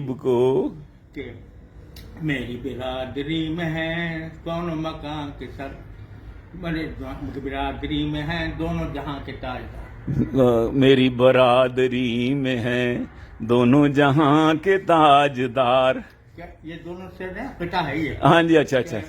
غریب کو. کہ میری برادری میں ہے دونوں مکان کے سر، میری برادری میں ہیں دونوں جہاں کے تاجدار. میری برادری میں ہیں دونوں جہاں کے تاجدار. کیا یہ دونوں سے پٹا ہے یہ؟ ہاں جی، اچھا اچھا.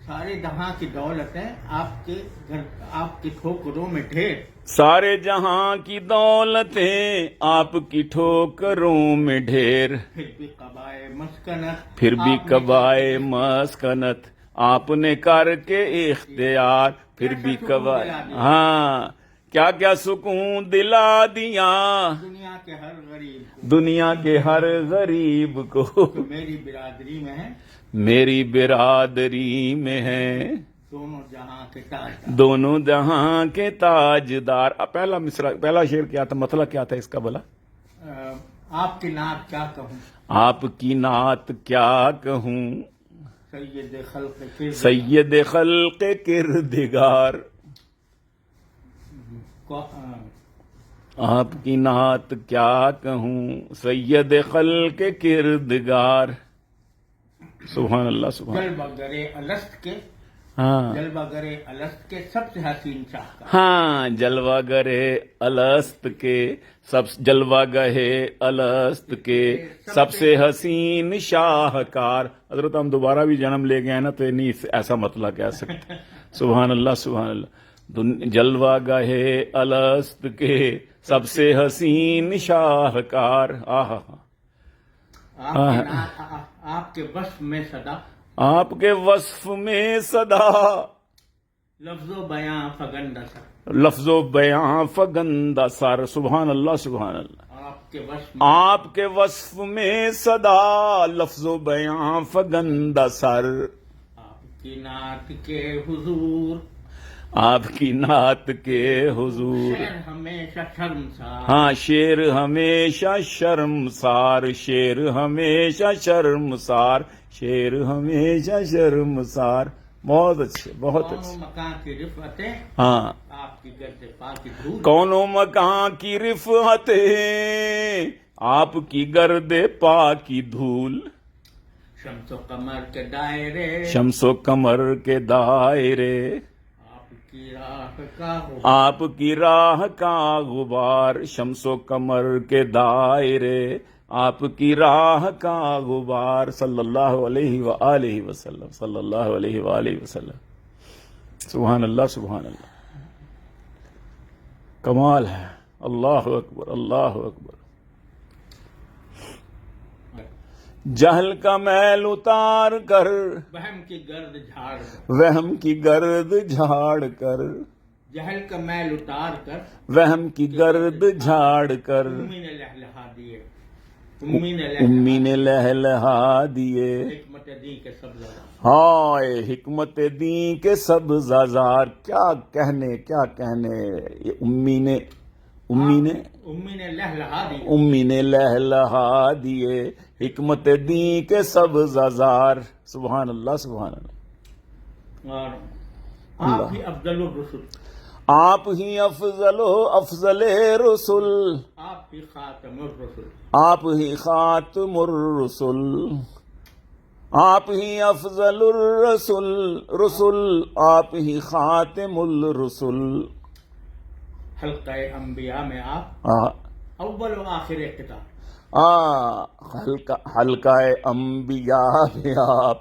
سارے جہاں کی دولتیں آپ کے گھر، آپ کی ٹھوکروں میں ڈھیر. سارے جہاں کی دولتیں آپ کی ٹھوکروں میں ڈھیر. پھر بھی قبائے مسکنت، پھر بھی آپ نے قبائے مسکنت آپ نے کر کے اختیار. پھر بھی قبائے، ہاں کیا کیا سکون دلا دیا دنیا کے ہر غریب کو. دنیا کے ہر غریب کو. تو میری برادری میں ہے میری برادری میں ہے دونوں جہاں کے تاجدار. دونوں جہاں کے تاجدار. پہلا مصرع، پہلا شعر کیا تھا، مطلب کیا تھا اس کا بلا؟ آپ کی نعت کیا کہوں، آپ کی نعت کیا کہوں، سید خلق کے سید خلق کردگار. آپ کی نعت کیا کہوں سید خلق کردگار. سبحان اللہ سبحان اللہ. جلوہ گرے الست کے، ہاں جلوہ گرے الست کے سب سے حسین شاہکار. ہاں، جلوہ گرے الست کے سب، جلوہ گہے الست کے سب سے حسین شاہکار. حضرت ہم دوبارہ بھی جنم لے گئے ہیں نا تو یہ نہیں ایسا مطلب کہہ سکتے. سبحان اللہ سبحان اللہ. جلوہ گہے الست کے سب سے حسین شاہکار. آہا، آپ کے وصف میں صدا، آپ کے وصف میں صدا، لفظ و بیاں فگندہ سر. لفظ و بیاں فگندہ سر. سبحان اللہ سبحان اللہ. آپ کے وصف، آپ کے وصف میں صدا، لفظ و بیاں فگندہ سر. آپ کی نعت کے حضور، آپ کی نعت کے حضور. شعر ہمیشہ شرمسار. ہاں، شعر ہمیشہ شرمسار. شعر ہمیشہ شرمسار. شعر ہمیشہ شرمسار. بہت اچھے، بہت کون اچھے. مکان کی رفعتیں ہاں، آپ کی گرد پاک کی دھول. کون و مکان کی رفعتیں آپ کی گرد پا کی دھول. شمس و قمر کے دائرے شمس و قمر کے دائرے آپ کی راہ کا غبار. آپ کی راہ کا غبار. شمس و قمر کے دائرے آپ کی راہ کا غبار. صلی اللہ علیہ وآلہ وسلم. صلی اللہ علیہ وآلہ وسلم. سبحان اللہ سبحان اللہ. کمال ہے. اللہ اکبر اللہ اکبر. جہل کا میل اتار کر، وہم کی گرد جھاڑ کر، وہم کی گرد جھاڑ کر، جہل کا میل اتار کر، وہم کی گرد جھاڑ کر. امی نے لہلہا دیے، امی نے امی نے لہلہا دیے. حکمت دی کے سب لگا. ہائے حکمت دین کے سبز آزار. کیا کہنے کیا کہنے. یہ امی نے لہلہا دی. امی نے لہلہا دیے حکمت دین کے سبز آزار. سبحان اللہ سبحان اللہ. اور آپ ہی افضل الرسل، آپ ہی افضل و افضل رسول. آپ ہی خاتم الرسل، آپ ہی خاتم الرسل. آپ ہی افضل الرسل رسول. آپ ہی خاتم الرسل. حلقہ انبیاء میں آپ اول و آخر کتاب. حلقہ انبیاء میں آپ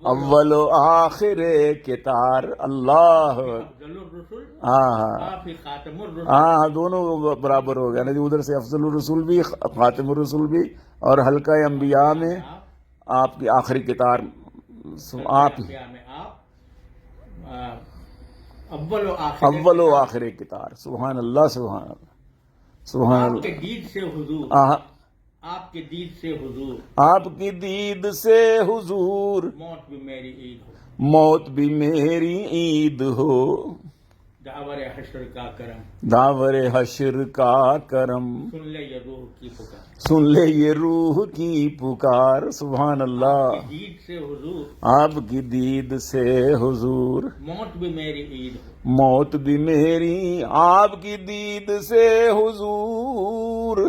اول و آخر کتار. اللہ. افضل الرسل، ہاں آپ ہی خاتم الرسل. ہاں، دونوں برابر ہو گیا نا جی. ادھر سے افضل الرسول بھی، خاتم الرسول بھی، اور حلقہ انبیاء میں آپ کی آخری کتار. آپ انبیاء میں آپ اول و آخر کتار. سبحان اللہ سبحان اللہ سبحان آپ اللہ. کے دید سے حضور، آہ، آپ کے دید سے حضور. آپ کی دید سے حضور. موت بھی میری عید ہو، موت بھی میری عید ہو. داور حشر کا کرم، داور حشر کا کرم. سن لے یہ روح کی پکار. سن لے یہ روح کی پکار. سبحان اللہ. آپ کی دید سے حضور، آپ کی دید سے حضور. موت بھی میری عید ہو. موت بھی میری. آپ کی دید سے حضور.